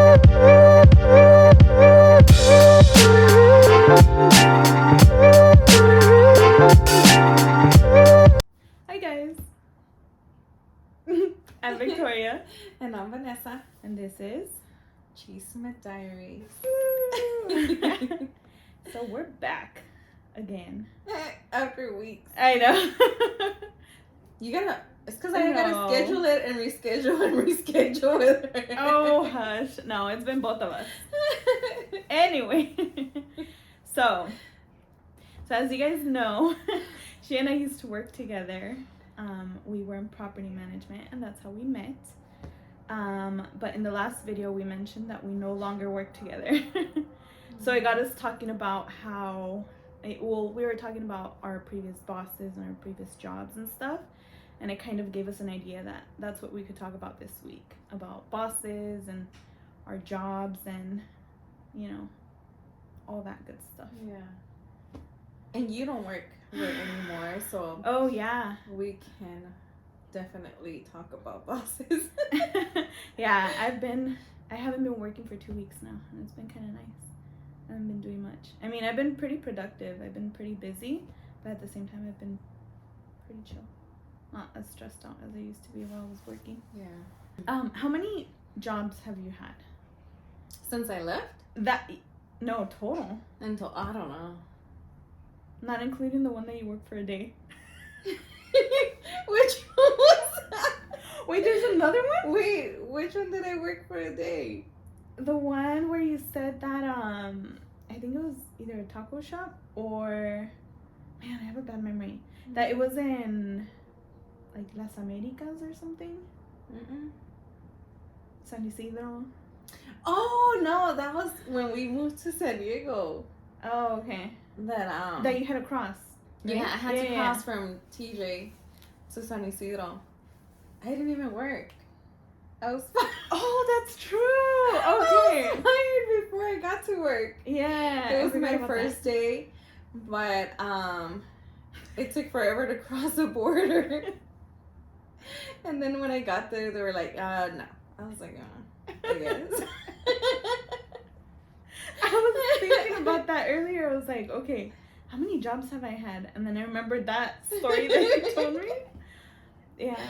Hi guys, I'm Victoria, And I'm Vanessa. and this is. Chisme Diaries. So we're back again. After weeks. I know. You gotta. It's because I gotta No. schedule it and reschedule with her. Oh hush! No, it's been both of us. Anyway, so as you guys know, she and I used to work together. We were in property management, and that's how we met. But in the last video, we mentioned that we no longer work together. So it got us talking about how, we were talking about our previous bosses and our previous jobs and stuff. And it kind of gave us an idea that that's what we could talk about this week, about bosses and our jobs and, all that good stuff. Yeah. And you don't work there anymore, so. Oh, yeah. We can definitely talk about bosses. Yeah, I haven't been working for 2 weeks now, and it's been kind of nice. I haven't been doing much. I mean, I've been pretty productive. I've been pretty busy, but at the same time, I've been pretty chill. Not as stressed out as I used to be while I was working. Yeah. How many jobs have you had? Since I left? No, total. Until, I don't know. Not including the one that you worked for a day. Which one was that? Wait, there's another one? Wait, which one did I work for a day? The one where you said that, I think it was either a taco shop or, man, I have a bad memory. That it was in, like, Las Americas or something? San Isidro? Oh, no, that was when we moved to San Diego. Oh, okay. That you had to cross. Right? Yeah, I had to cross from TJ to San Isidro. I didn't even work. I was fired. Oh, that's true. Okay. I was fired before I got to work. Yeah. It was my first day, but it took forever to cross the border. And then when I got there, they were like, no. I was like, I guess. I was thinking about that earlier. I was like, okay, how many jobs have I had? And then I remembered that story that you told me. Yeah.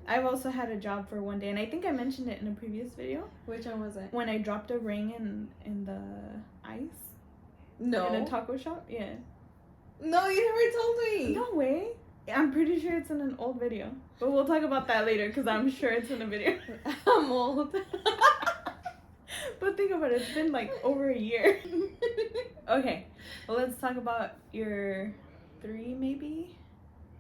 I've also had a job for one day, and I think I mentioned it in a previous video. Which one was it? When I dropped a ring in the ice. No. In a taco shop? Yeah. No, you never told me. No way. I'm pretty sure it's in an old video. But we'll talk about that later, because I'm sure it's in a video. I'm old. But think about it, it's been like over a year. Okay, well, let's talk about your 3 maybe?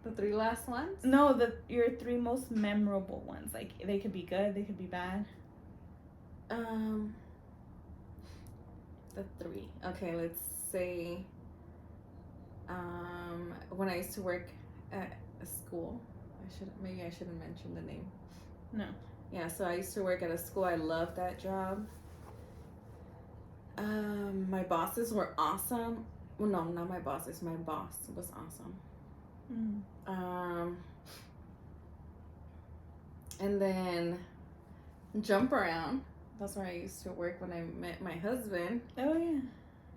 The 3 last ones? No, your 3 most memorable ones. Like, they could be good, they could be bad. The 3. Okay, let's say when I used to work at a school. Maybe I shouldn't mention the name. No. Yeah, so I used to work at a school. I loved that job. My bosses were awesome. Well, no, not my bosses. My boss was awesome. And then Jump Around. That's where I used to work when I met my husband. Oh, yeah.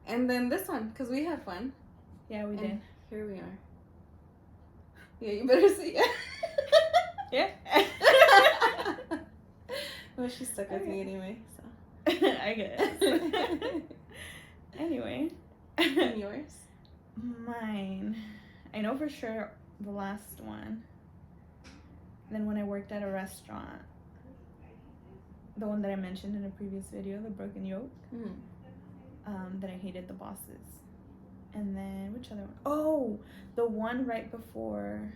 And then this one, because we had fun. Yeah, we did. Here we are. Yeah, you better see it. Yeah. Well, she stuck with me anyway, so. I guess. Anyway. And yours? Mine. I know for sure the last one. Then when I worked at a restaurant, the one that I mentioned in a previous video, the Broken Yolk, that I hated the bosses. And then, which other one? Oh, the one right before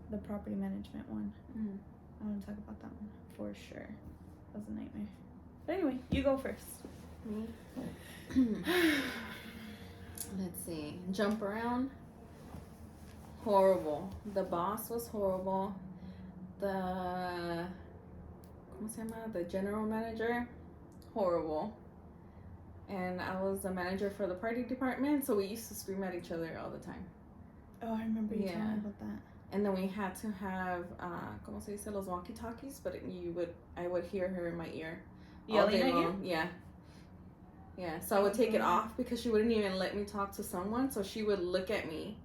the property management one. I want to talk about that one for sure. That was a nightmare. But anyway, you go first. Me? Let's see. Jump Around. Horrible. The boss was horrible. The general manager, horrible. And I was the manager for the party department, so we used to scream at each other all the time. Oh, I remember you telling me about that. And then we had to have, ¿cómo se dice? Los walkie-talkies, but I would hear her in my ear Yelling day at you? long. Yeah. Yeah. So I would take it off because she wouldn't even let me talk to someone. So she would look at me,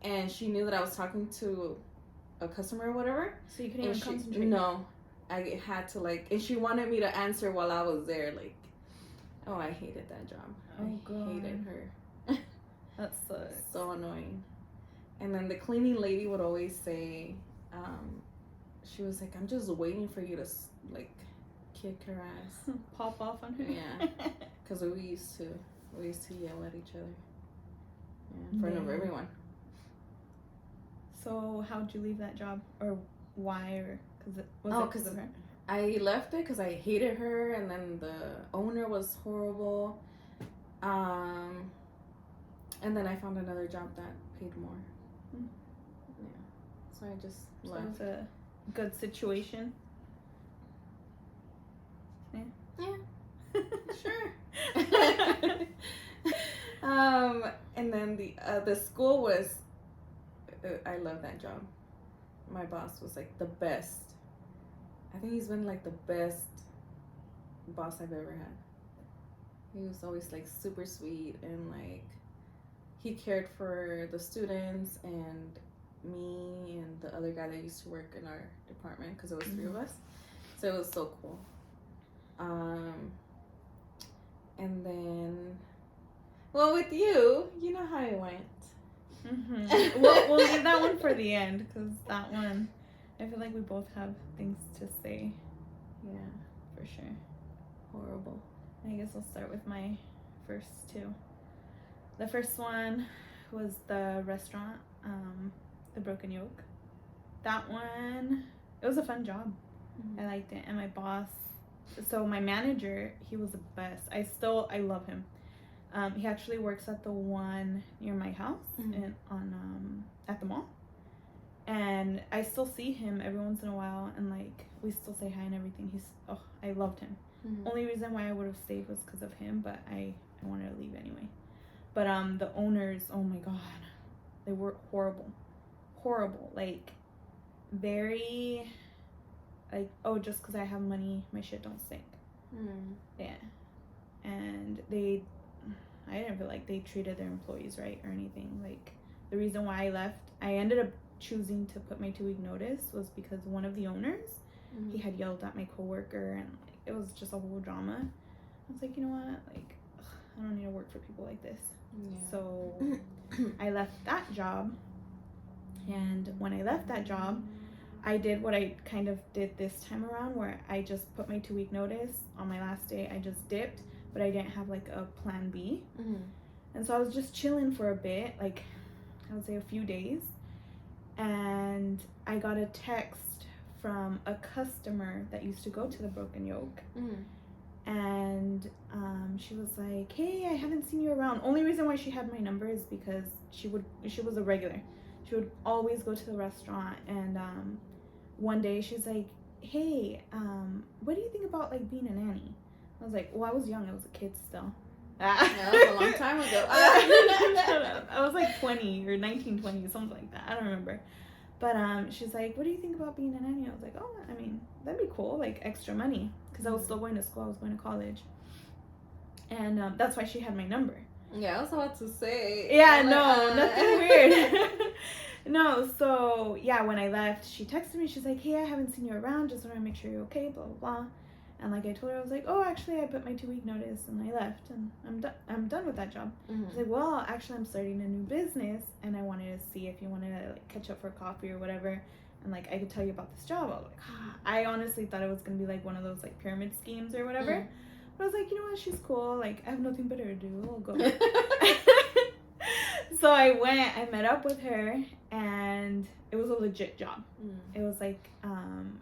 and she knew that I was talking to a customer or whatever. So you couldn't even concentrate? No. I had to, like, and she wanted me to answer while I was there. Like, oh, I hated that job. Oh, God. I hated her. That sucks. So annoying. And then the cleaning lady would always say, she was like, I'm just waiting for you to, like, kick her ass. Pop off on her? Yeah. Because we used to yell at each other. Yeah, in front of everyone. So how'd you leave that job? Or why? Or was it because of her? I left it because I hated her, and then the owner was horrible. And then I found another job that paid more. Yeah. So I just left. It was a good situation. Yeah. Sure. And then the school was, I love that job. My boss was like the best. I think he's been like the best boss I've ever had. He was always like super sweet, and like he cared for the students and me and the other guy that used to work in our department, because it was three of us. So it was so cool. And then, well, with you, you know how it went. Mm-hmm. We'll leave that one for the end, because that one, I feel like we both have things to say. Yeah, for sure. Horrible. I guess I'll start with my first two. The first one was the restaurant, the Broken Yoke. That one, it was a fun job. Mm-hmm. I liked it. And my boss, so my manager, he was the best. I love him. He actually works at the one near my house, and at the mall. And I still see him every once in a while, and like we still say hi and everything. I loved him. Mm-hmm. Only reason why I would have stayed was because of him, but I wanted to leave anyway. But the owners, oh my god, they were horrible. Like very, like, oh, just because I have money, my shit don't stink. Yeah, and I didn't feel like they treated their employees right or anything. Like, the reason why I left, I ended up choosing to put my 2-week notice was because one of the owners, he had yelled at my coworker, and like, it was just a whole drama. I was like, you know what, like, I don't need to work for people like this. Yeah. So I left that job, and when I left that job, I did what I kind of did this time around, where I just put my 2-week notice. On my last day, I just dipped, but I didn't have like a plan B. And so I was just chilling for a bit, like I would say a few days, and I got a text from a customer that used to go to the Broken Yoke. And she was like, hey, I haven't seen you around. Only reason why she had my number is because she was a regular. She would always go to the restaurant, and one day she's like, hey, what do you think about like being a nanny? I was like, well, I was young, I was a kid still. Yeah, that was a long time ago. I was like 20 or 19, 20, something like that. I don't remember. But she's like, what do you think about being a nanny? I was like, oh, I mean, that'd be cool, like extra money, because I was still going to school, I was going to college. And that's why she had my number. Yeah, I was about to say. Yeah, no, nothing weird. No, so yeah, when I left, she texted me. She's like, hey, I haven't seen you around, just want to make sure you're okay, blah blah blah. And like I told her, I was like, oh, actually, I put my 2-week notice and I left, and I'm done with that job. She's like, well, actually, I'm starting a new business, and I wanted to see if you wanted to like catch up for coffee or whatever, and like I could tell you about this job. I was like, I honestly thought it was gonna be like one of those like pyramid schemes or whatever. But I was like, you know what, she's cool, like I have nothing better to do, I'll go. So I met up with her, and it was a legit job. It was like,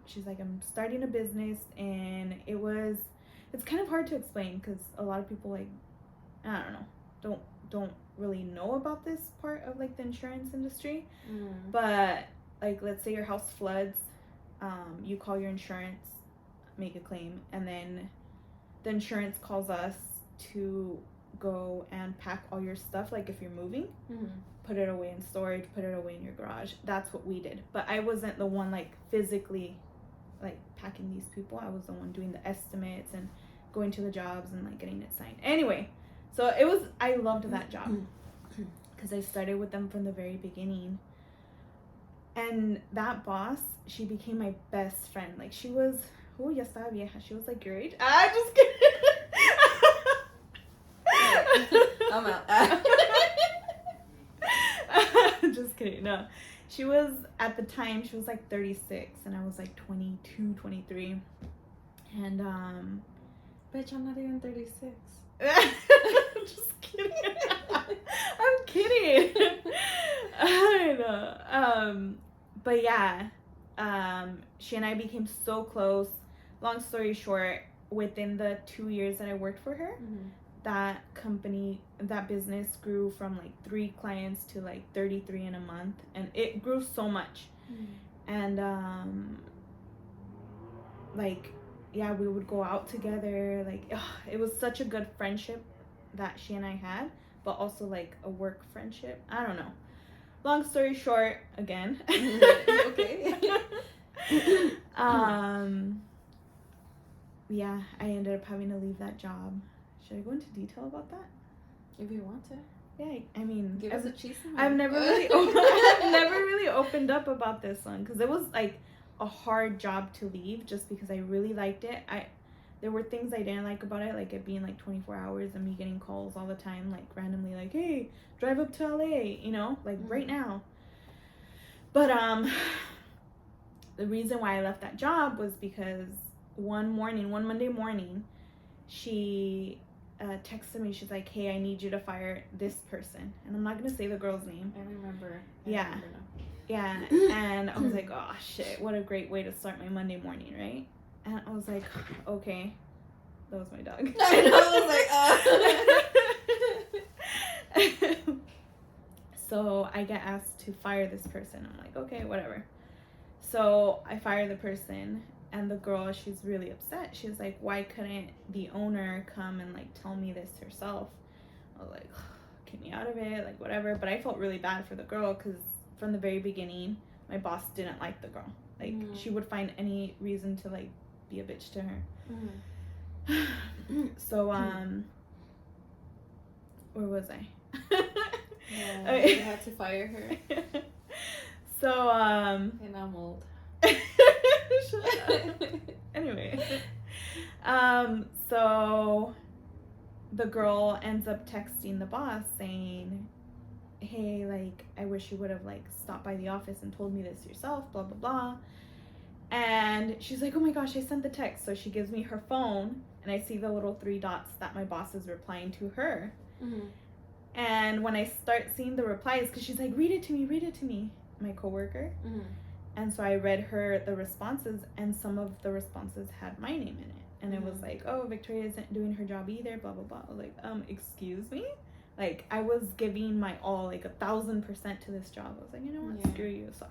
she's like, I'm starting a business, and it's kind of hard to explain, because a lot of people, like, I don't know, don't really know about this part of like the insurance industry. But like, let's say your house floods, you call your insurance, make a claim, and then the insurance calls us to go and pack all your stuff, like if you're moving, put it away in storage, put it away in your garage. That's what we did. But I wasn't the one like physically like packing these people. I was the one doing the estimates and going to the jobs and like getting it signed. Anyway, so I loved that job because I started with them from the very beginning. And that boss, she became my best friend. Like she was, ya estaba vieja. She was like your age. Just kidding. I'm out. Just kidding. No, she was at the time. She was like 36, and I was like 22, 23, and Bitch, I'm not even 36. Just kidding. I'm kidding. I know. But yeah, she and I became so close. Long story short, within the 2 years that I worked for her, that company, that business grew from like 3 clients to like 33 in a month, and it grew so much. And like, yeah, we would go out together. Like, it was such a good friendship that she and I had, but also like a work friendship. I don't know. Long story short, again. Okay. Yeah, I ended up having to leave that job. Should I go into detail about that? If you want to. Yeah, I mean, Give us a cheese. I've never really opened up about this one because it was like a hard job to leave just because I really liked it. There were things I didn't like about it, like it being like 24 hours and me getting calls all the time, like randomly, like, hey, drive up to LA, you know, like right now. But the reason why I left that job was because one Monday morning, she texted me. She's like, hey, I need you to fire this person. And I'm not going to say the girl's name. I remember. Yeah. And I was like, oh, shit, what a great way to start my Monday morning, right? And I was like, okay. That was my dog. I know, I was like, So I get asked to fire this person. I'm like, okay, whatever. So I fire the person, and the girl, she's really upset. She's like, why couldn't the owner come and like tell me this herself? I was like, get me out of it, like whatever. But I felt really bad for the girl because from the very beginning, my boss didn't like the girl. Like she would find any reason to like be a bitch to her. So where was I? Yeah, you had to fire her. So And I'm old. Shut up. Anyway, so the girl ends up texting the boss saying, hey, like, I wish you would have like stopped by the office and told me this yourself, blah blah blah. And she's like, oh my gosh, I sent the text. So she gives me her phone, and I see the little 3 dots that my boss is replying to her. And when I start seeing the replies, because she's like, read it to me, my coworker. And so I read her the responses, and some of the responses had my name in it. And it was like, oh, Victoria isn't doing her job either, blah, blah, blah. I was like, excuse me? Like, I was giving my all, like 1,000% to this job. I was like, you know what, screw you. So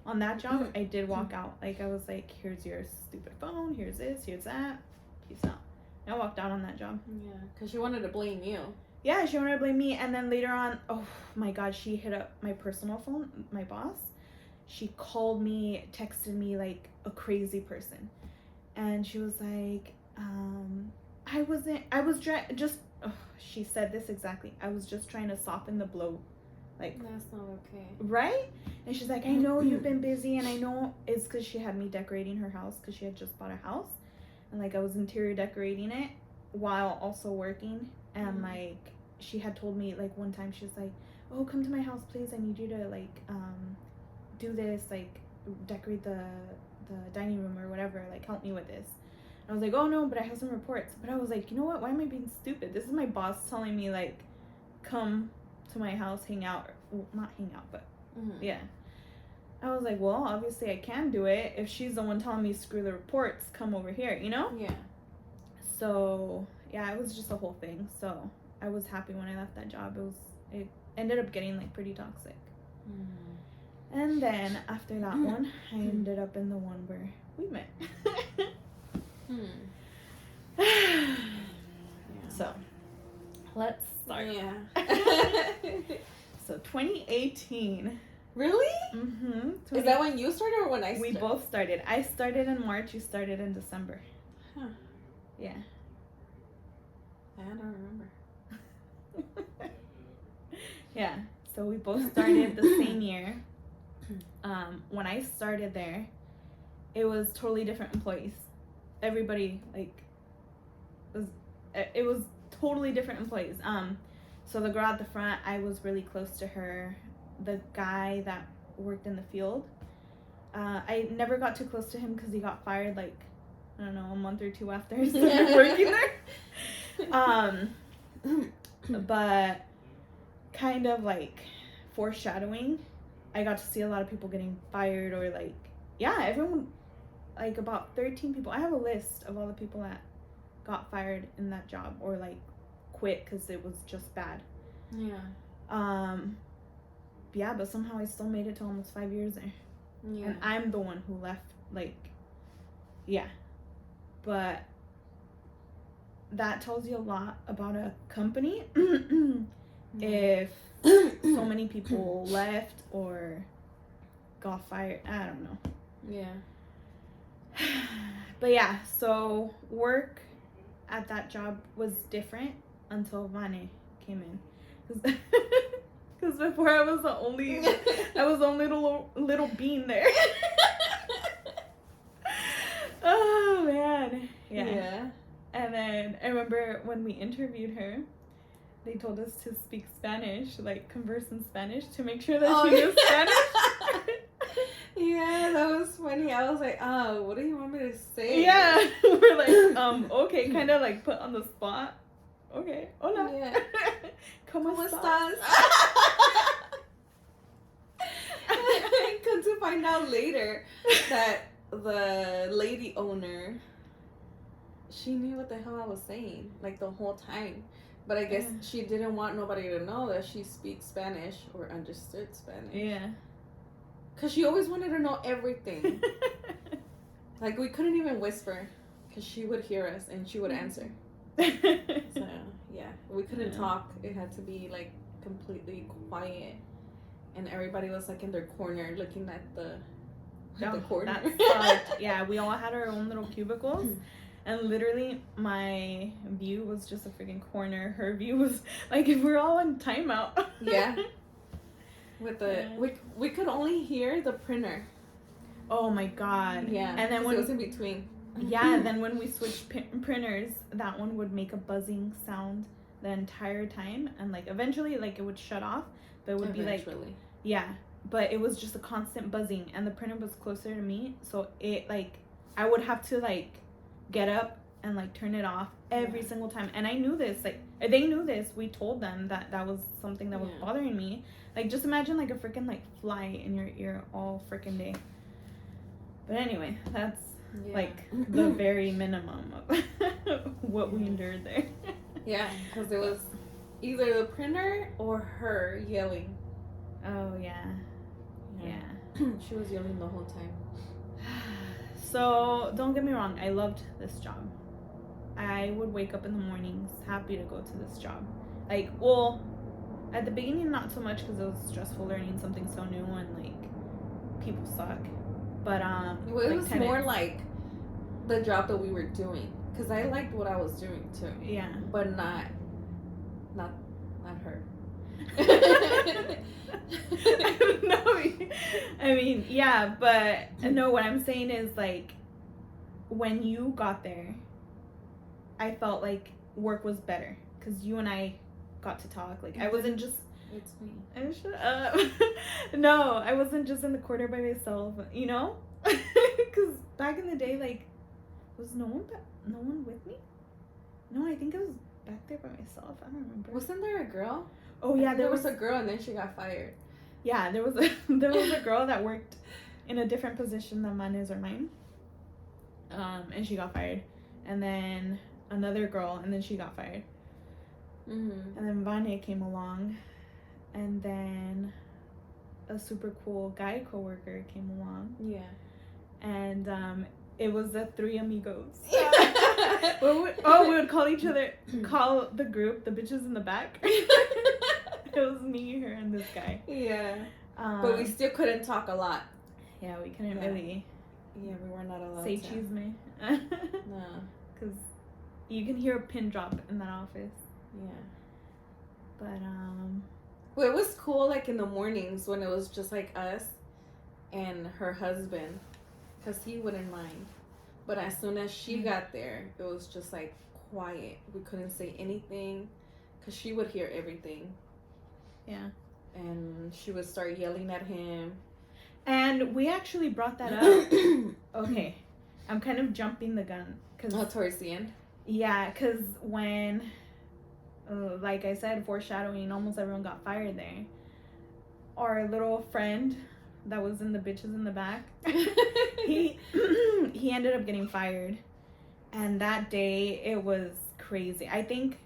on that job, I did walk out. Like, I was like, here's your stupid phone, here's this, here's that, peace out. And I walked out on that job. Yeah, because she wanted to blame you. Yeah, she wanted to blame me. And then later on, oh my God, she hit up my personal phone, my boss. She called me, texted me like a crazy person. And she was like, she said this exactly. I was just trying to soften the blow. Like, that's not okay. Right? And she's like, I know you've been busy, and I know it's because she had me decorating her house because she had just bought a house. And like, I was interior decorating it while also working. And like, she had told me like one time, she's like, oh, come to my house, please. I need you to like, do this, like decorate the dining room or whatever, like help me with this. And I was like, oh no, but I have some reports. But I was like, you know what, why am I being stupid? This is my boss telling me like, come to my house, hang out, well, not hang out, but yeah. I was like, well, obviously I can do it. If she's the one telling me screw the reports, come over here, you know? Yeah. So yeah, it was just a whole thing. So I was happy when I left that job. It ended up getting like pretty toxic. And then after that one, I ended up in the one where we met. So let's start. Yeah. So 2018. Really? Mm-hmm. Is that when you started or when I started? We both started. I started in March. You started in December. Huh. Yeah. I don't remember. Yeah, so we both started the same year. When I started there, it was totally different employees. Everybody, like, it was totally different employees. So the girl at the front, I was really close to her. The guy that worked in the field, I never got too close to him because he got fired, like, I don't know, a month or two after I started working there. But kind of like foreshadowing, I got to see a lot of people getting fired, or like, yeah, everyone, like about 13 people. I have a list of all the people that got fired in that job, or like quit because it was just bad. Yeah. Yeah, but somehow I still made it to almost 5 years there. Yeah. And I'm the one who left, like, yeah. But that tells you a lot about a company. If so many people left or got fired, I don't know. Yeah. But yeah, so work at that job was different until Vane came in. Because before I was the only little bean there. Oh man. Yeah. And then I remember when we interviewed her, they told us to speak Spanish, like converse in Spanish to make sure that she knew Spanish. Yeah, that was funny. I was like, oh, what do you want me to say? Yeah. We're like, okay, kind of like put on the spot. Okay. Hola. Yeah. ¿Cómo estás? Come to find out later that the lady owner, she knew what the hell I was saying, like the whole time. But I guess she didn't want nobody to know that she speaks Spanish or understood Spanish. Yeah. Because she always wanted to know everything. Like, we couldn't even whisper because she would hear us and she would answer. So, yeah. We couldn't talk. It had to be, like, completely quiet. And everybody was, like, in their corner looking at the corner. That sucked. Yeah, we all had our own little cubicles. And literally, my view was just a freaking corner. Her view was like if we're all in timeout. Yeah. With the we could only hear the printer. Oh my god. Yeah. And then when it was in between. Yeah. And then when we switched printers, that one would make a buzzing sound the entire time, and like eventually, like it would shut off, but it would be like but it was just a constant buzzing, and the printer was closer to me, so it like I would have to like get up and like turn it off every single time. And I knew this, like they knew this. We told them that was something that was bothering me. Like just imagine like a freaking like fly in your ear all freaking day. But anyway, that's like the very minimum of what we endured there. Yeah, because it was either the printer or her yelling. Oh yeah. She was yelling the whole time. So, don't get me wrong, I loved this job. I would wake up in the mornings happy to go to this job. Like, well, at the beginning, not so much because it was stressful learning something so new and, like, people suck. But, it was like, more like the job that we were doing. Because I liked what I was doing, too. Yeah. But not her. No, I mean, yeah, but no, what I'm saying is like when you got there, I felt like work was better because you and I got to talk. Like I wasn't just it's me. Shut up. No, I wasn't just in the corner by myself, you know, because back in the day, like was no one with me. No, I think I was back there by myself. I don't remember. Wasn't there a girl? Oh yeah, there was a girl and then she got fired. Yeah, there was a girl that worked in a different position than mine is or mine. And she got fired. And then another girl, and then she got fired. Mm-hmm. And then Vane came along, and then a super cool guy coworker came along. Yeah. And it was the three amigos. We would call the group the bitches in the back. It was me, her, and this guy. Yeah. But we still couldn't talk a lot. Yeah, we couldn't really. Yeah, we were not allowed say to. cheese me. No. Because you can hear a pin drop in that office. Yeah. But Well, it was cool, like, in the mornings when it was just, like, us and her husband. Because he wouldn't mind. But as soon as she got there, it was just, like, quiet. We couldn't say anything. Because she would hear everything. yeah. And she would start yelling at him. And we actually brought that up. Okay. I'm kind of jumping the gun. Towards the end? Yeah, because when, like I said, foreshadowing, almost everyone got fired there. Our little friend that was in the bitches in the back, he ended up getting fired. And that day, it was crazy. I think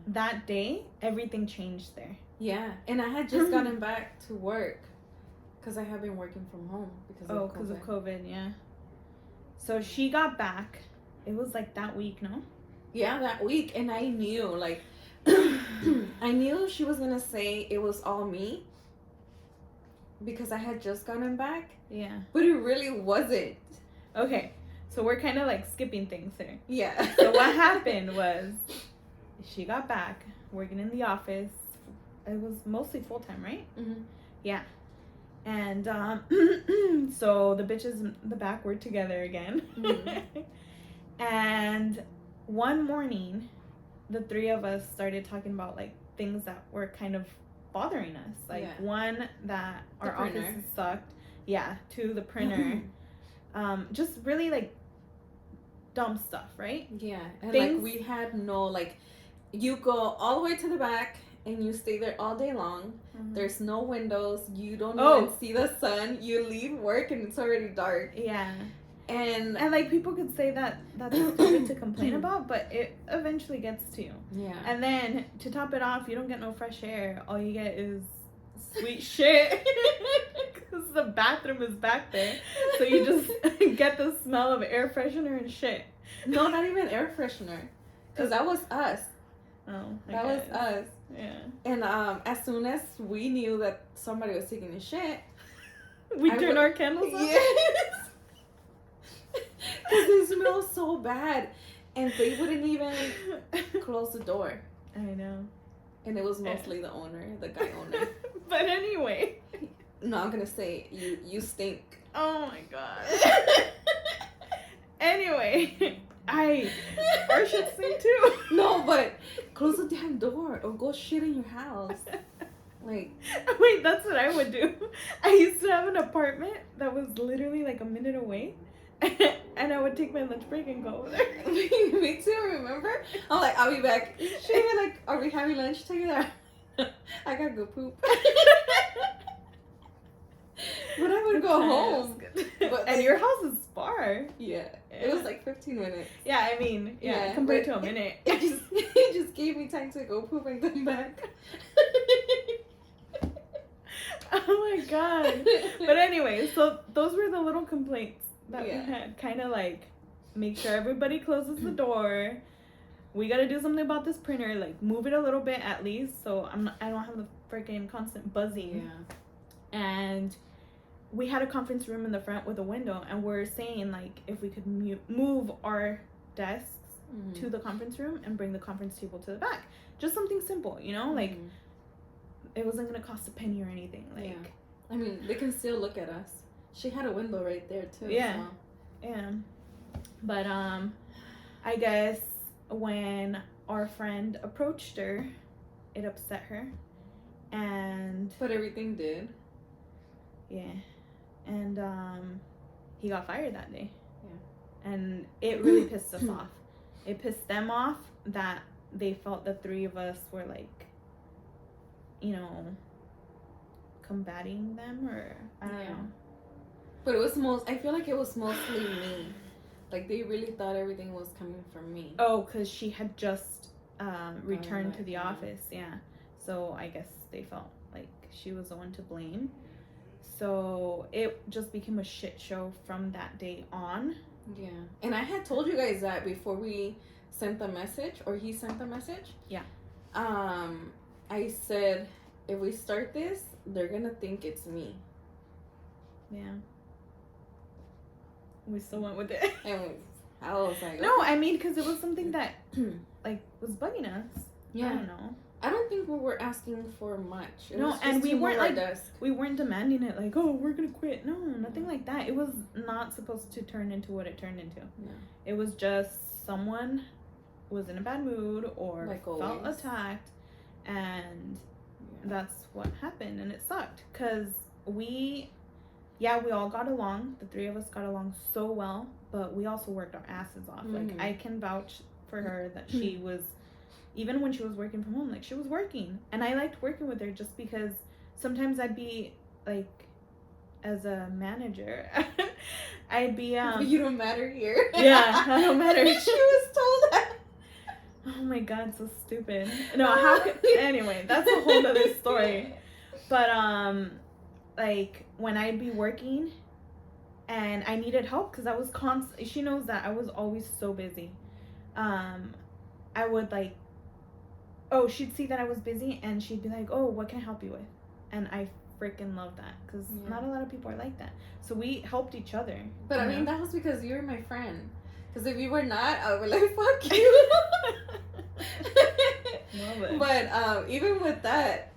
that day, everything changed there. Yeah, and I had just gotten back to work. Because I have been working from home because of COVID, yeah. So she got back. It was like that week, no? Yeah, that week. And I knew, like, I knew she was going to say it was all me. Because I had just gotten back. Yeah. But it really wasn't. Okay. So we're kind of like skipping things here. Yeah. So what happened was she got back working in the office. It was mostly full-time, right? Mm-hmm. Yeah. And so the bitches in the back were together again. Mm-hmm. And one morning, the three of us started talking about like things that were kind of bothering us. Like one, that our office sucked. Yeah, two, the printer. Just really like dumb stuff, right? Yeah. And like we had no, like, you go all the way to the back and you stay there all day long. Mm-hmm. There's no windows. You don't even see the sun. You leave work and it's already dark. Yeah. And like people could say that that's stupid to complain about, but it eventually gets to you. Yeah. And then to top it off, you don't get no fresh air. All you get is sweet shit. Because the bathroom is back there. So you just get the smell of air freshener and shit. No, not even air freshener. Because that was us. Oh, that was us. Yeah. And as soon as we knew that somebody was taking a shit, we turned our candles on. Yes. Because it smells so bad. And they wouldn't even close the door. I know. And it was mostly the owner, the guy owner. But anyway. No, I'm going to say, you stink. Oh my god. Anyway. Our shit stink too. No, but close the damn door or go shit in your house. Like. Wait, that's what I would do. I used to have an apartment that was literally like a minute away. And I would take my lunch break and go over there. Me too, remember? I'm like, I'll be back. She like, are we having lunch together? I gotta go poop. But I would go home. But, and your house is far. Yeah. It was like 15 minutes. Yeah, I mean, compared to a minute. It just gave me time to go poop and come back. Oh my god. But anyway, so those were the little complaints that we had. Kind of like, make sure everybody closes the door. We gotta do something about this printer. Like, move it a little bit at least, so I don't have the freaking constant buzzing. Yeah. And we had a conference room in the front with a window, and we're saying like if we could move our desks to the conference room and bring the conference table to the back. Just something simple, you know, like it wasn't gonna cost a penny or anything. Like, I mean, they can still look at us. She had a window right there too. Yeah. So. Yeah. But I guess when our friend approached her, it upset her, and but everything did. Yeah. And he got fired that day. Yeah. And it really pissed us off. It pissed them off that they felt the three of us were like, you know, combating them, or I don't know. But I feel like it was mostly me. Like they really thought everything was coming from me. Oh, because she had just returned to the office. Yeah. So I guess they felt like she was the one to blame. So it just became a shit show from that day on. Yeah. And I had told you guys that before we sent the message, or he sent the message. Yeah. I said, if we start this, they're going to think it's me. Yeah. We still went with it. And I was like, no, I mean, because it was something that, like, was bugging us. I don't know. I don't think we were asking for much. It No, was just and we to move weren't, our like, desk. We weren't demanding it like, oh, we're gonna quit. No, nothing like that. It was not supposed to turn into what it turned into. No. It was just someone was in a bad mood or Like felt always. attacked, and that's what happened, and it sucked because we all got along. The three of us got along so well, but we also worked our asses off. Like, I can vouch for her that she was, even when she was working from home, like, she was working, and I liked working with her just because sometimes I'd be like, as a manager, I'd be you don't matter here. Yeah, I don't matter. She was told that. Oh my god, so stupid. No, how could, anyway, that's a whole other story. But like, when I'd be working and I needed help because I was she knows that I was always so busy. I would like, oh, she'd see that I was busy and she'd be like, oh, what can I help you with? And I freaking love that because not a lot of people are like that. So we helped each other. But I mean, that was because you were my friend. Because if you were not, I would be like, fuck you. Love it. But even with that,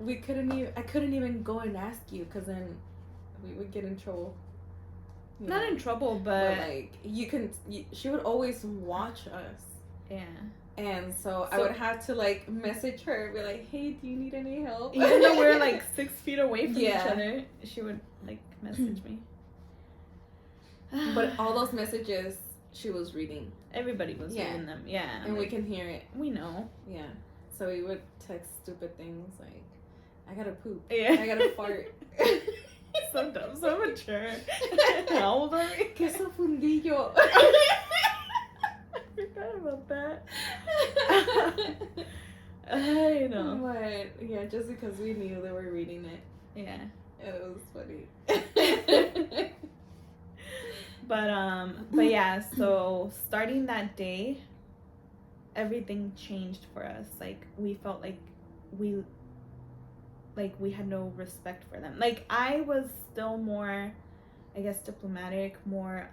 I couldn't even go and ask you because then we would get in trouble. Not in trouble, but like she would always watch us. Yeah. And so I would have to like message her and be like, hey, do you need any help? Even though we're like 6 feet away from each other, she would like message me. But all those messages she was reading. Everybody was reading them, yeah. And we can hear it. We know. Yeah. So we would text stupid things like, I gotta poop. Yeah. I gotta fart. So dumb, so mature. How old are we? Queso fundillo. I forgot about that. I know. But yeah, just because we knew they were reading it. Yeah. It was funny. But yeah, so starting that day, everything changed for us. Like, we felt like we had no respect for them. Like, I was still more, I guess, diplomatic, more,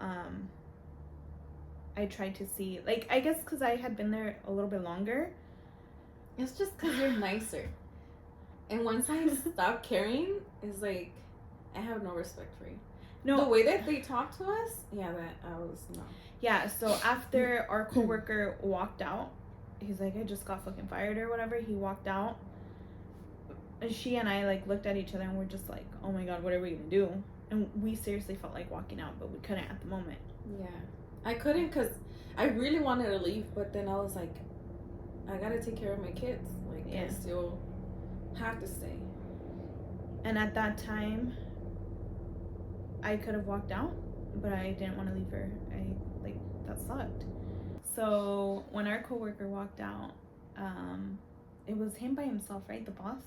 I tried to see, like, I guess because I had been there a little bit longer. It's just because you're nicer. And once I stopped caring, it's like, I have no respect for you. No. The way that they talk to us, yeah, that I was, no. Yeah, so after our coworker walked out, he's like, I just got fucking fired or whatever. He walked out. She and I, like, looked at each other and we're just like, oh my god, what are we gonna do? And we seriously felt like walking out, but we couldn't at the moment. Yeah. I couldn't because I really wanted to leave, but then I was like, I gotta take care of my kids. Like, I still have to stay. And at that time, I could have walked out, but I didn't want to leave her. That sucked. So when our coworker walked out, it was him by himself, right? The boss?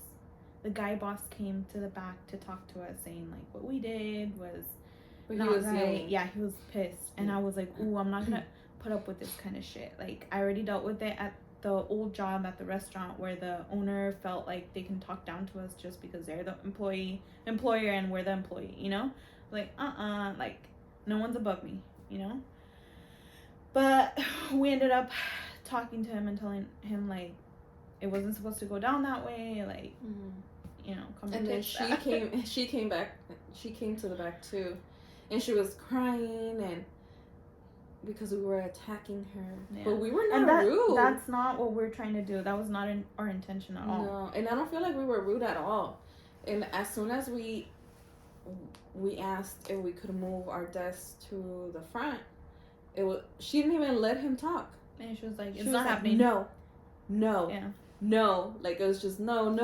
The guy boss came to the back to talk to us, saying, like, what we did was not right. Yeah, he was pissed. And I was like, ooh, I'm not gonna put up with this kind of shit. Like, I already dealt with it at the old job at the restaurant where the owner felt like they can talk down to us just because they're the employer and we're the employee, you know? Like, like, no one's above me, you know? But we ended up talking to him and telling him, like, it wasn't supposed to go down that way, like, you know, come and then she came back, she came to the back too, and she was crying, and because we were attacking her, but we were not rude. That's not what we're trying to do. That was not our intention at all. No, and I don't feel like we were rude at all. And as soon as we asked if we could move our desk to the front, she didn't even let him talk. And she was like, it's not happening. No. Yeah. No. Like, it was just no.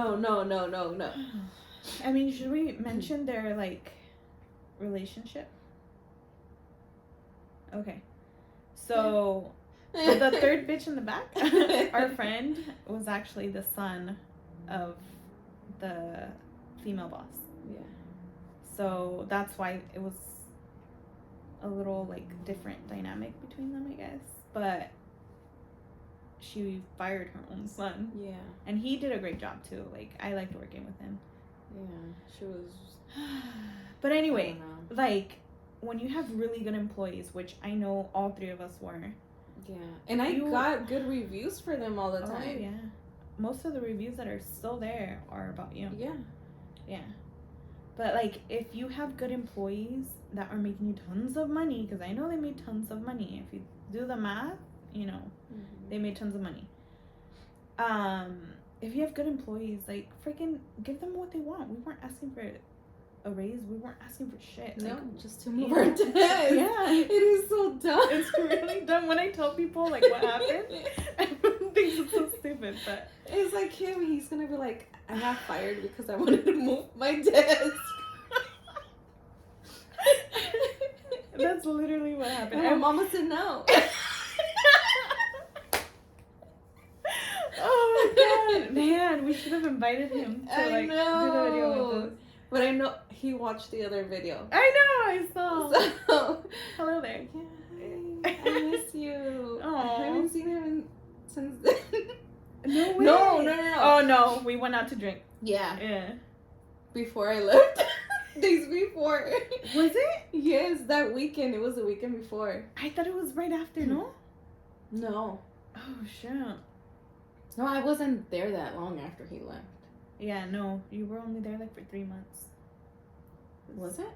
I mean, should we mention their, like, relationship? Okay. So, the third bitch in the back, our friend, was actually the son of the female boss. Yeah. So, that's why it was a little, like, different dynamic between them, I guess. But she fired her own son. Yeah. And he did a great job, too. Like, I liked working with him. Yeah, she was... But anyway, like, when you have really good employees, which I know all three of us were. Yeah. And I got good reviews for them all the time. Oh, yeah. most of the reviews that are still there are about you. Yeah. Yeah. But, like, if you have good employees that are making you tons of money, because I know they made tons of money. If you do the math, you know, they made tons of money. If you have good employees, like, freaking give them what they want. We weren't asking for a raise. We weren't asking for shit. No, Like, just to move our desk. Yeah. It is so dumb. It's really dumb. When I tell people, like, what happened, everyone thinks it's so stupid, but... It's like him. He's going to be like, I got fired because I wanted to move my desk. That's literally what happened. And my mama said no. Oh my god, man, we should have invited him to like do the video with us. But I know he watched the other video. I know, I saw. So, Hello there. yeah, I miss you. Aw. I haven't seen him since then. No way. No. Oh no, we went out to drink. Yeah, Yeah. before I left. Days before. Was it? Yes, that weekend. It was the weekend before. I thought it was right after, no? No. Oh shit. No, I wasn't there that long after he left. Yeah, no, you were only there like for 3 months. Was it?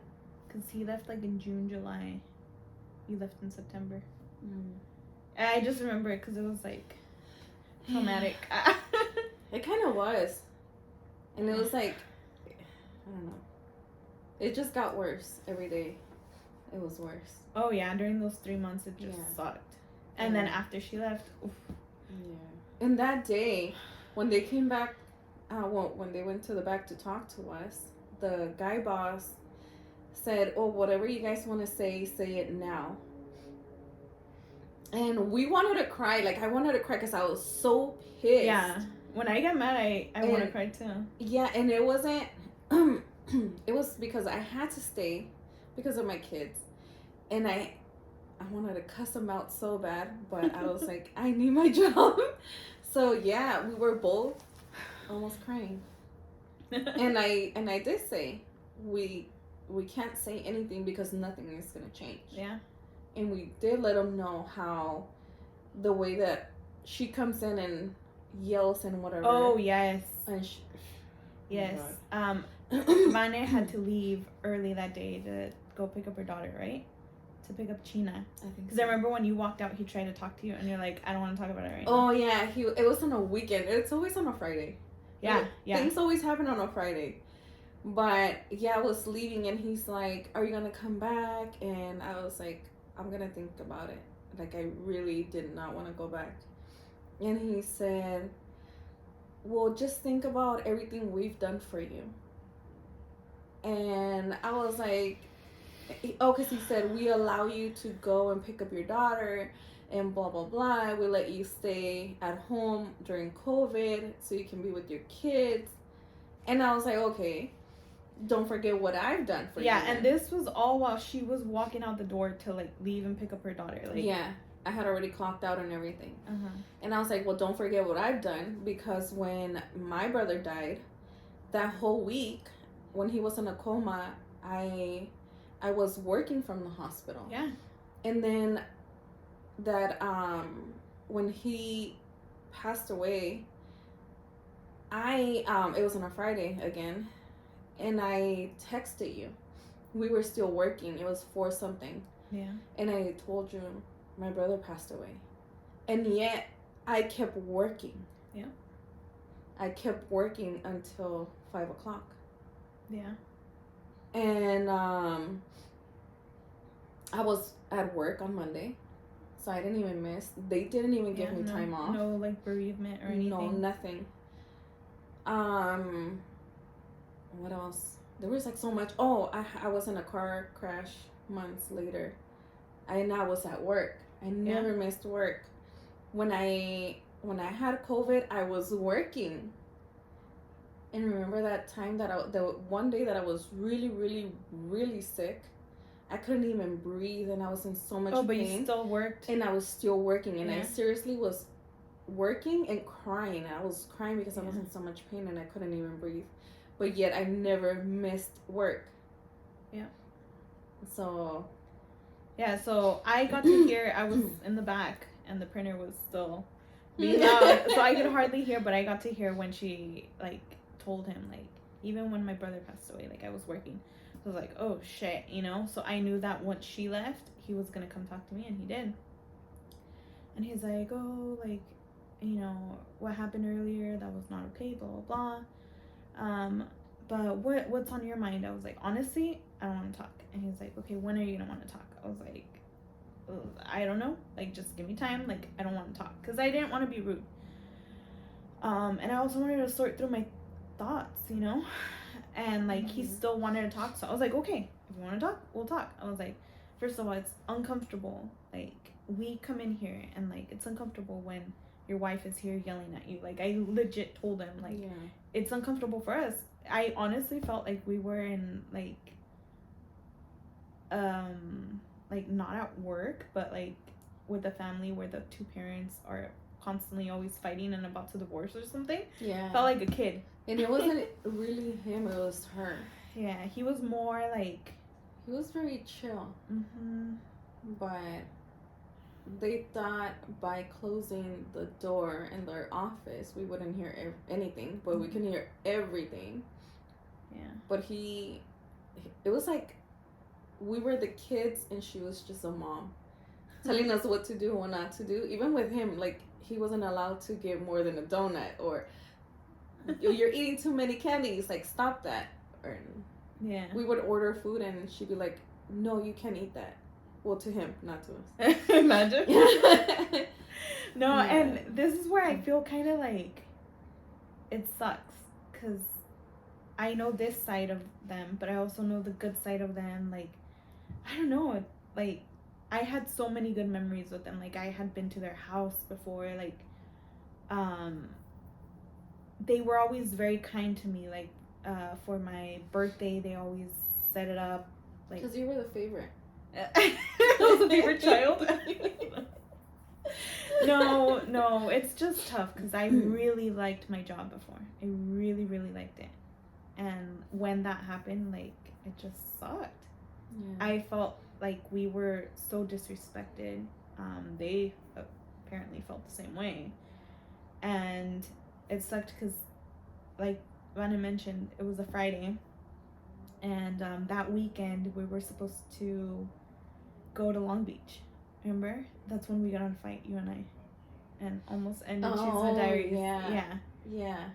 Cause he left like in June, July. You left in September. Mm. I just remember it because it was like traumatic. It kind of was. And it was like, I don't know. It just got worse every day. It was worse. Oh yeah, during those 3 months it just sucked. And then after she left, oof. Yeah. And that day, when they came back, when they went to the back to talk to us, the guy boss said, "Oh, whatever you guys want to say it now." And we wanted to cry. Like, I wanted to cry because I was so pissed. Yeah. When I get mad, I want to cry too. Yeah, and it wasn't... it was because I had to stay because of my kids. And I wanted to cuss them out so bad, but I was like, I need my job. So, yeah, we were both almost crying. And I did say, we can't say anything because nothing is going to change. Yeah. And we did let them know how the way that she comes in and yells and whatever. Oh, yes. And yes. Vane had to leave early that day to go pick up her daughter, right? To pick up China. I think Because I remember when you walked out, he tried to talk to you, and you're like, I don't want to talk about it right now. Oh, yeah. It was on a weekend. It's always on a Friday. Yeah. Things always happen on a Friday. But, yeah, I was leaving, and he's like, are you going to come back? And I was like, I'm going to think about it. Like, I really did not want to go back. And he said, well, just think about everything we've done for you. And I was like, oh, because he said, we allow you to go and pick up your daughter and blah, blah, blah. We let you stay at home during COVID so you can be with your kids. And I was like, okay, don't forget what I've done for you. Yeah, and this was all while she was walking out the door to, like, leave and pick up her daughter. Like, yeah, I had already clocked out and everything. Uh-huh. And I was like, well, don't forget what I've done, because when my brother died, that whole week, when he was in a coma, I was working from the hospital. Yeah. And then that when he passed away, it was on a Friday again, and I texted you. We were still working. It was 4 something. Yeah. And I told you my brother passed away. And yet I kept working. Yeah. I kept working until 5 o'clock. Yeah. And I was at work on Monday, so I didn't even miss. They didn't even give me time off. No, like, bereavement or anything. No, nothing. What else? There was like so much. Oh, I was in a car crash months later, and I was at work. I never missed work. When I had COVID, I was working. And remember that time the one day that I was really, really, really sick. I couldn't even breathe, and I was in so much pain. Oh, but you still worked. And I was still working, and Yeah. I seriously was working and crying. I was crying because I was in so much pain and I couldn't even breathe. But yet I never missed work. Yeah. So. Yeah, so I got to hear, I was in the back, and the printer was still being loud, so I could hardly hear, but I got to hear when she like told him, like, even when my brother passed away, like I was working, so I was like, oh shit, you know. So I knew that once she left, he was gonna come talk to me, and he did. And he's like, oh, like, you know, what happened earlier, that was not okay, blah blah blah. But what's on your mind? I was like, honestly, I don't want to talk. And he's like, okay, when are you gonna want to talk? I was like, I don't know, like, just give me time, like, I don't want to talk, because I didn't want to be rude. And I also wanted to sort through my thoughts, you know, and like he still wanted to talk, so I was like, okay, if you want to talk, we'll talk. I was like, first of all, it's uncomfortable, like, we come in here and like it's uncomfortable when your wife is here yelling at you. Like, I legit told him, like, it's uncomfortable for us. I honestly felt like we were in like not at work, but like with a family where the two parents are constantly always fighting and about to divorce or something. Yeah. Felt like a kid. And it wasn't really him, it was her. Yeah, he was more like... He was very chill. Mm-hmm. But they thought by closing the door in their office, we wouldn't hear anything, but we can hear everything. Yeah. But it was like we were the kids and she was just a mom telling us what to do and what not to do. Even with him, like, he wasn't allowed to get more than a donut, or you're eating too many candies, like, stop that. Or yeah, we would order food and she'd be like, no, you can't eat that. Well, to him, not to us. Imagine. No, yeah. And this is where I feel kind of like it sucks, because I know this side of them, but I also know the good side of them. Like, I don't know, like, I had so many good memories with them. Like, I had been to their house before. Like, they were always very kind to me. Like, for my birthday, they always set it up. Like, because you were the favorite. I was the favorite child. No, it's just tough, because I really liked my job before. I really, really liked it. And when that happened, like, it just sucked. Yeah. I felt like we were so disrespected. They apparently felt the same way. And it sucked because, like Vanna mentioned, it was a Friday. And that weekend, we were supposed to go to Long Beach. Remember? That's when we got in a fight, you and I. And almost ended Chisme Diaries. Yeah.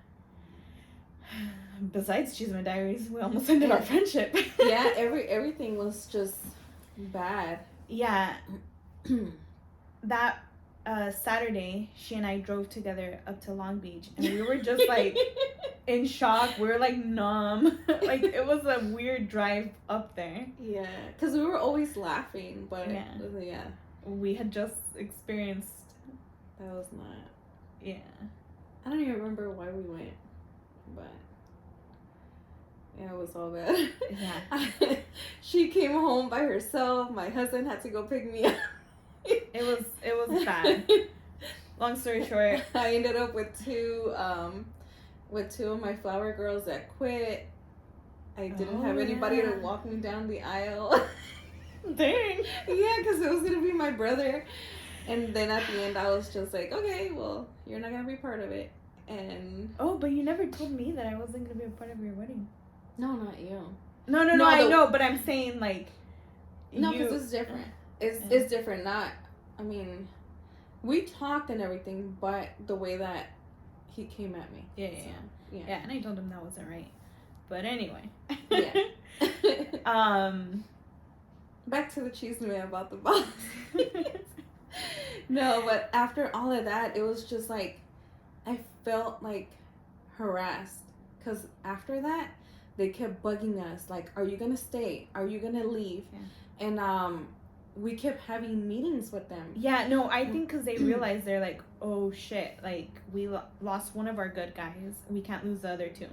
Besides Chisme Diaries, we almost ended our friendship. Yeah, everything was just bad. Yeah. That Saturday, she and I drove together up to Long Beach, and we were just like in shock. We were like numb. Like, it was a weird drive up there. Yeah, because we were always laughing, but yeah. We had just experienced. That was not. Yeah. I don't even remember why we went, but yeah, it was all bad. Yeah. She came home by herself. My husband had to go pick me up. It was bad. Long story short, I ended up with two of my flower girls that quit. I didn't have anybody to walk me down the aisle. Dang. Yeah, because it was gonna be my brother. And then at the end, I was just like, okay, well, you're not gonna be part of it. And but you never told me that I wasn't gonna be a part of your wedding. No, not you. No, I know, but I'm saying, like, no, because it's different. It's different. Not, I mean, we talked and everything, but the way that he came at me. Yeah, and I told him that wasn't right. But anyway. Yeah. Back to the chisme about the boss. No, but after all of that, it was just like, I felt like harassed. Because after that, they kept bugging us, like, are you gonna stay? Are you gonna leave? Yeah. And we kept having meetings with them. Yeah, no, I think because they realized, they're like, oh shit, like, we lost one of our good guys. We can't lose the other two.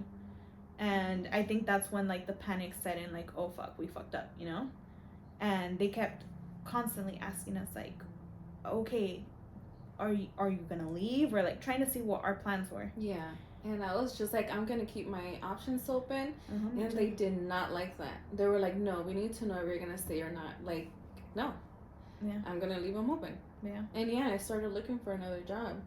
And I think that's when, like, the panic set in, like, oh fuck, we fucked up, you know? And they kept constantly asking us, like, okay, are you gonna leave? Or, like, trying to see what our plans were. Yeah. And I was just like, I'm gonna keep my options open. And they did not like that. They were like, no, we need to know if you're gonna stay or not. Like, no. Yeah. I'm gonna leave them open. Yeah. And yeah, I started looking for another job.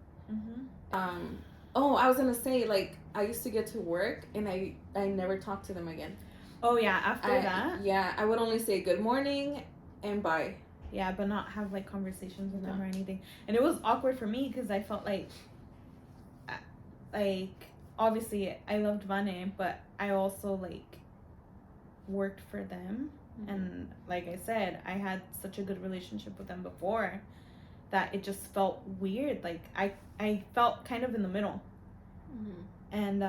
Oh, I was gonna say, like, I used to get to work and I never talked to them again. Oh yeah, after that. Yeah, I would only say good morning and bye. Yeah, but not have like conversations with them No. or anything. And it was awkward for me because I felt like obviously I loved Vane, but I also like worked for them. And like I said, I had such a good relationship with them before that it just felt weird. Like I felt kind of in the middle. And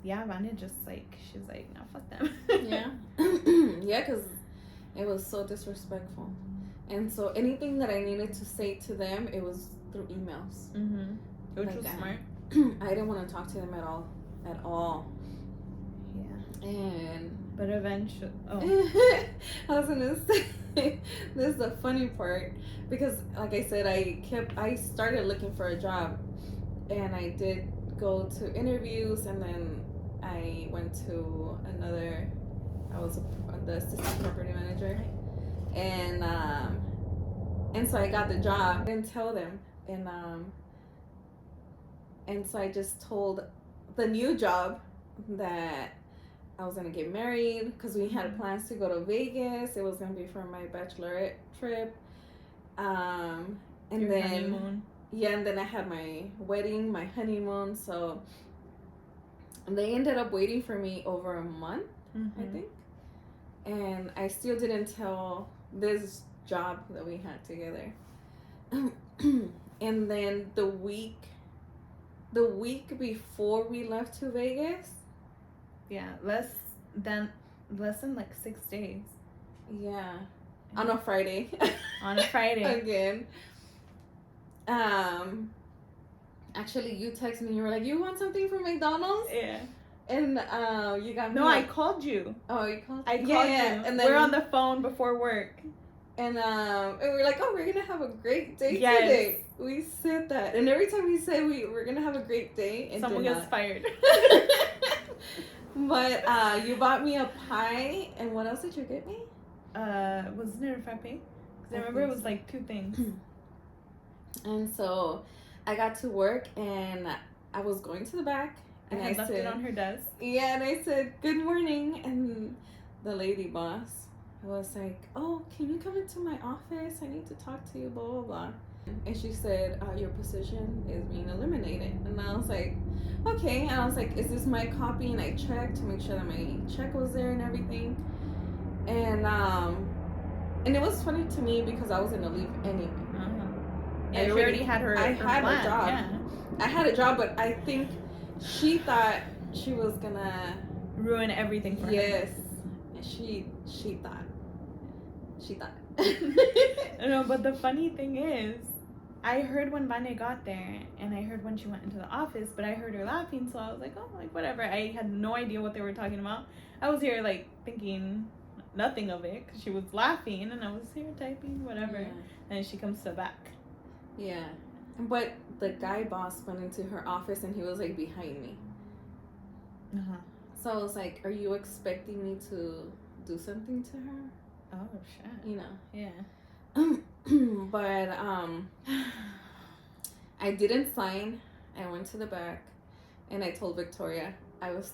yeah, Vanya just like, she's like, no, fuck them. Yeah. Yeah, because it was so disrespectful. And so anything that I needed to say to them, it was through emails. Which Like was that. smart. I didn't want to talk to them at all. Yeah. And but eventually, I was gonna say, this is the funny part, because like I said, I started looking for a job, and I did go to interviews, and then I went to another. I was the assistant property manager, and so I got the job. I didn't tell them, and so I just told the new job that I was gonna get married because we had plans to go to Vegas. It was gonna be for my bachelorette trip. And your then honeymoon. Yeah, and then I had my wedding, my honeymoon. So they ended up waiting for me over a month, I think. And I still didn't tell this job that we had together. And then the week before we left to Vegas. Yeah, less than like 6 days. Yeah. On a Friday. On a Friday. Again. Actually, you texted me. You were like, "You want something from McDonald's?" Yeah. And you got me. No, I called you. Oh, you called? I called you. And then we're on the phone before work. And we're like, "Oh, we're gonna have a great day today." We said that, and every time we say we're gonna have a great day, and someone gets fired. But you bought me a pie, and what else did you get me? Wasn't it a frappe? Because I remember it was like 2 things. And so I got to work, and I was going to the back, and I left it on her desk. Yeah, and I said, "Good morning," and the lady boss was like, "Oh, can you come into my office? I need to talk to you, blah, blah, blah." And she said, "Your position is being eliminated." And I was like, "Okay." And I was like, "Is this my copy?" And I checked to make sure that my check was there and everything. And it was funny to me because I was gonna leave anyway. Yeah, she already had her. I had plan. a job. Yeah. I had a job, but I think she thought she was gonna ruin everything for her. Yes, and she thought. No, but the funny thing is, I heard when Vane got there, and I heard when she went into the office, but I heard her laughing, so I was like, oh, like, whatever. I had no idea what they were talking about. I was here, like, thinking nothing of it, because she was laughing, and I was here typing, whatever. Yeah. And she comes to the back. Yeah. But the guy boss went into her office, and he was, like, behind me. So I was like, are you expecting me to do something to her? Oh, shit. You know. Yeah. But I didn't sign. I went to the back, and I told Victoria. I was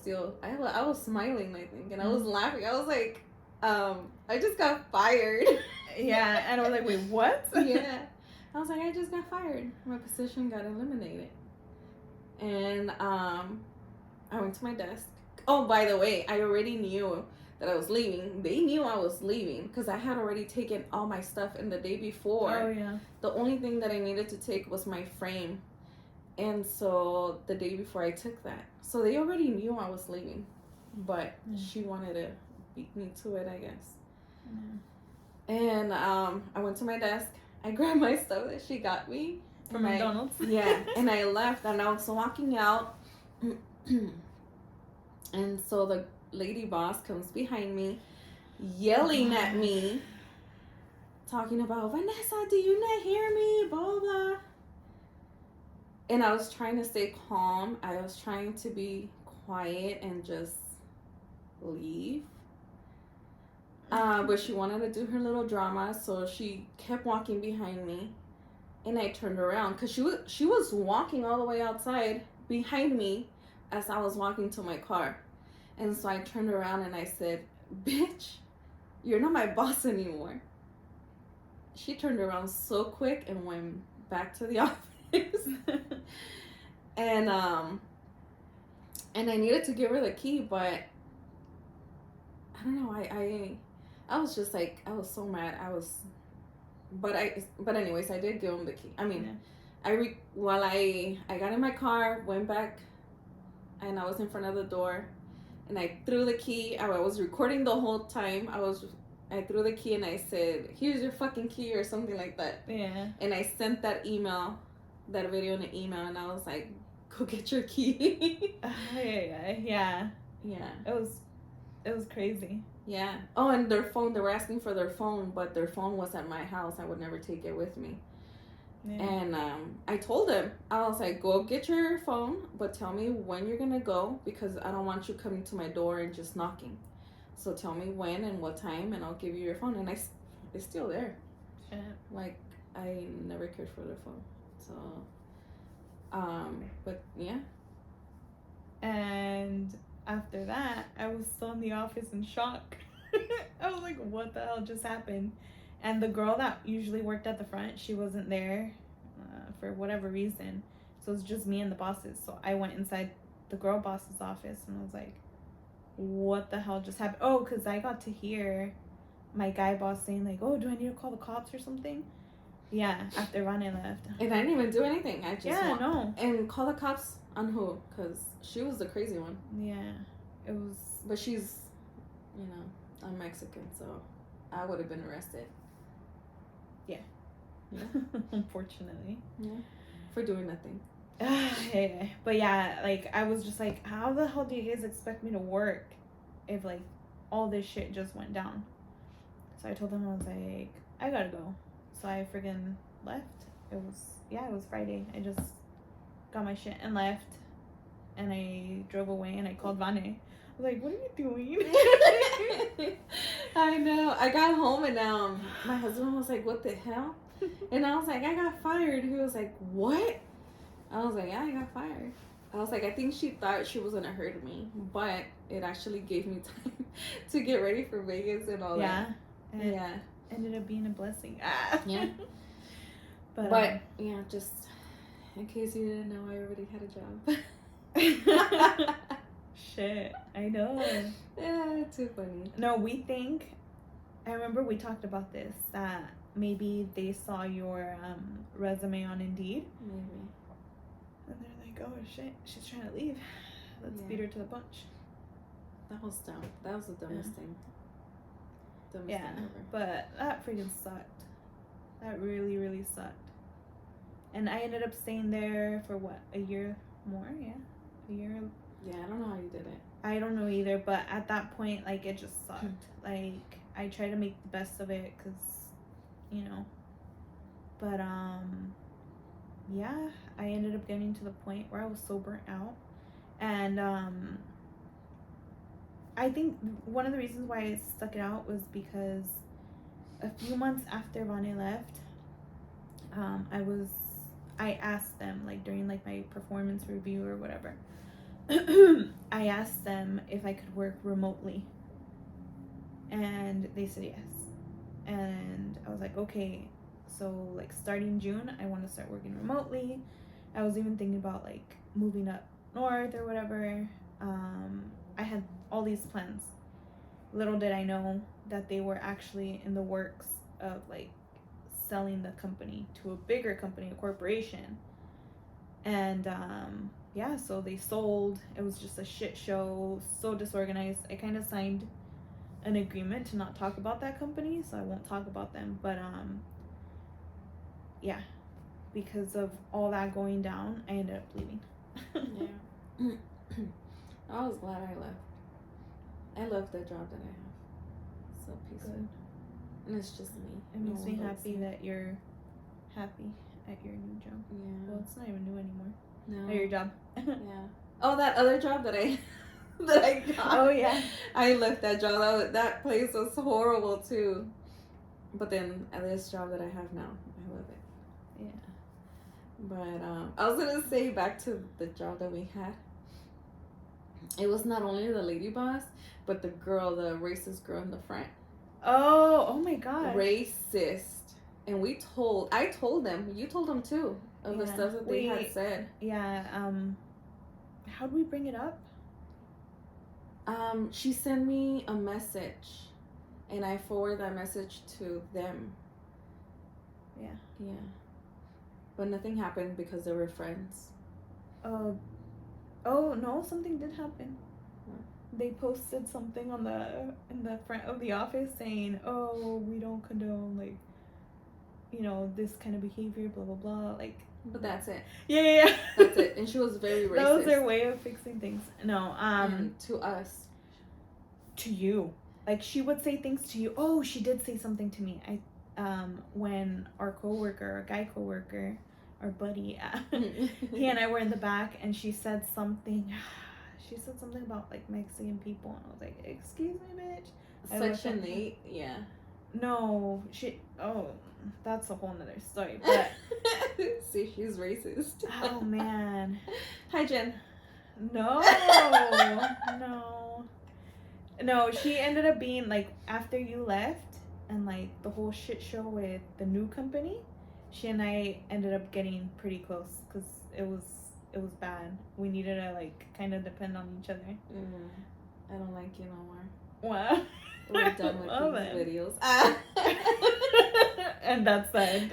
smiling, I think, and I was laughing. I was like, I just got fired. Yeah, and I was like, wait, what? Yeah. I was like, I just got fired. My position got eliminated. And I went to my desk. Oh, by the way, I already knew that I was leaving. They knew I was leaving because I had already taken all my stuff in the day before. Oh, yeah. The only thing that I needed to take was my frame. And so the day before I took that. So they already knew I was leaving. But she wanted to beat me to it, I guess. And I went to my desk. I grabbed my stuff that she got me. From McDonald's? Yeah. And I left. And I was walking out. And so the lady boss comes behind me, yelling at me, talking about, Vanessa, do you not hear me? Blah, blah. And I was trying to stay calm. I was trying to be quiet and just leave. But she wanted to do her little drama, so she kept walking behind me. And I turned around because she was walking all the way outside behind me as I was walking to my car. And so I turned around and I said, "Bitch, you're not my boss anymore." She turned around so quick and went back to the office. And I needed to give her the key, but I don't know, I was just like, I was so mad. But anyways, I did give him the key. I mean, while I got in my car, went back, and I was in front of the door, and I threw the key. I was recording the whole time. I threw the key and I said, "Here's your fucking key," or something like that. Yeah. And I sent that video in an email, and I was like, "Go get your key." Yeah. It was crazy. Yeah. Oh, and their phone, they were asking for their phone, but their phone was at my house. I would never take it with me. Yeah. And I told him, I was like, "Go get your phone, but tell me when you're going to go, because I don't want you coming to my door and just knocking. So tell me when and what time, and I'll give you your phone." And it's still there. Yeah. Like, I never cared for their phone. So, but yeah. And after that, I was still in the office in shock. I was like, what the hell just happened? And the girl that usually worked at the front, she wasn't there for whatever reason. So it was just me and the bosses. So I went inside the girl boss's office and I was like, what the hell just happened? Oh, because I got to hear my guy boss saying like, "Oh, do I need to call the cops or something?" Yeah, after Vane left. And I didn't even do anything. I just no. And call the cops on who? Because she was the crazy one. Yeah, it was. But she's, I'm Mexican, so I would have been arrested. Yeah. Unfortunately. Yeah. For doing nothing. Yeah. But yeah, like I was just like, how the hell do you guys expect me to work if like all this shit just went down? So I told them, I was like, I gotta go. So I friggin' left. It was Friday. I just got my shit and left. And I drove away and I called Vane. I was like, what are you doing? I know. I got home and my husband was like, what the hell? And I was like, I got fired. He was like, what? I was like, yeah, I got fired. I was like, I think she thought she was going to hurt me. But it actually gave me time to get ready for Vegas and all that. Yeah. Ended up being a blessing. Yeah. But yeah, just in case you didn't know, I already had a job. Shit, I know. Yeah, too funny. No, I remember we talked about this, that maybe they saw your resume on Indeed. Maybe. And they're like, oh shit, she's trying to leave. Let's beat her to the punch. That was dumb. That was the dumbest thing. Dumbest thing ever. But that freaking sucked. That really, really sucked. And I ended up staying there for what, a year more? Yeah, a year. Yeah, I don't know how you did it. I don't know either, but at that point, like, it just sucked. Like, I tried to make the best of it, because, but, yeah, I ended up getting to the point where I was so burnt out, and, I think one of the reasons why I stuck it out was because a few months after Vane left, I asked them, like, during, like, my performance review or whatever, I asked them if I could work remotely, and they said yes. And I was like, okay, so like starting June, I want to start working remotely. I was even thinking about like moving up north or whatever. I had all these plans. Little did I know that they were actually in the works of like selling the company to a bigger company, a corporation. And yeah, so they sold. It was just a shit show, so disorganized. I kind of signed an agreement to not talk about that company, so I won't talk about them. But yeah, because of all that going down, I ended up leaving. Yeah. I was glad I left. I love the job that I have. So peaceful. Good. And it's just me. It makes me happy that you're happy at your new job. Yeah. Well, it's not even new anymore. No. At your job. Yeah. Oh, that other job that I got. Oh yeah. I left that job. That place was horrible too. But then this job that I have now, I love it. Yeah. But I was gonna say back to the job that we had. It was not only the lady boss, but the girl, the racist girl in the front. Oh my god. Racist. And I told them, you told them too, of the Yeah. stuff that they had said. Yeah, how do we bring it up? She sent me a message, and I forwarded that message to them. Yeah. Yeah. But nothing happened because they were friends. Oh no, something did happen. What? They posted something in the front of the office saying, "Oh, we don't condone like, you know, this kind of behavior, blah blah blah." Like, But that's it. yeah. That's it. And she was very racist. That was their way of fixing things. No, And to us. to you. Like, she would say things to you. Oh, she did say something to me. When our guy coworker, our buddy, he and I were in the back, and she said something. She said something about like Mexican people, and I was like, "Excuse me, bitch." Section 8, yeah. No, that's a whole nother story. But see, she's racist. oh man, Hi, Jen. no. No, she ended up being like, after you left and like the whole shit show with the new company, she and I ended up getting pretty close because it was bad. We needed to like kind of depend on each other. I don't like you no more. Wow. We're done with Love these it. videos. And that's it.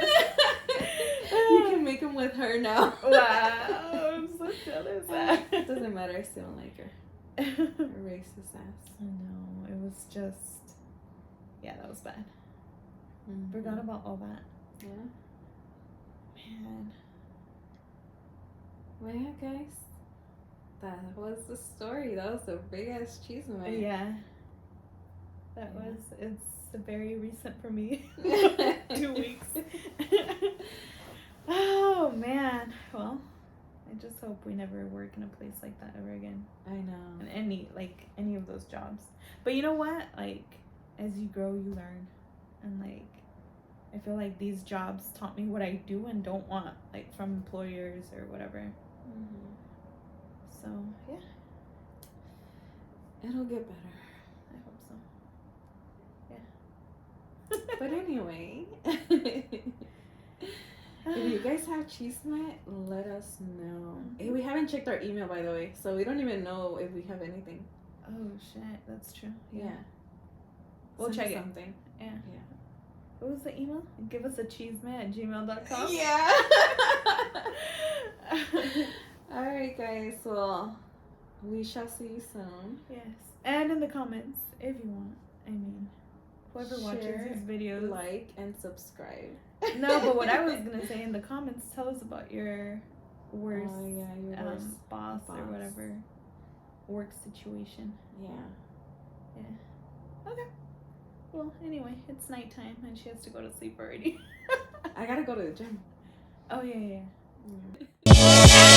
You can make them with her now. Wow, I'm so jealous. It doesn't matter. I still don't like her. Her racist ass. I know, it was just, yeah, that was bad. Mm-hmm. Forgot about all that. Yeah. Man. Well, yeah, guys. That was the story. That was a big ass cheese man. Yeah. It's very recent for me. 2 weeks. Oh, man. Well, I just hope we never work in a place like that ever again. I know. In any of those jobs. But you know what? Like, as you grow, you learn. And like, I feel like these jobs taught me what I do and don't want, like, from employers or whatever. Mm-hmm. So, yeah. It'll get better. I hope so. Yeah. But anyway, if you guys have chisme, let us know. Hey, we haven't checked our email, by the way, so we don't even know if we have anything. Oh, shit. That's true. Yeah. We'll Send check us it. something. Yeah. Yeah. What was the email? Give us a cheeseman@gmail.com. Yeah. All right, guys. Well, we shall see you soon. Yes. And in the comments, if you want. I mean, whoever watches Share, these videos. Like and subscribe. No, but what I was going to say in the comments, tell us about your worst, Oh, yeah, your worst boss or boss. whatever work situation. Yeah. Okay. Well, anyway, it's nighttime and she has to go to sleep already. I gotta go to the gym. Oh, yeah. Yeah.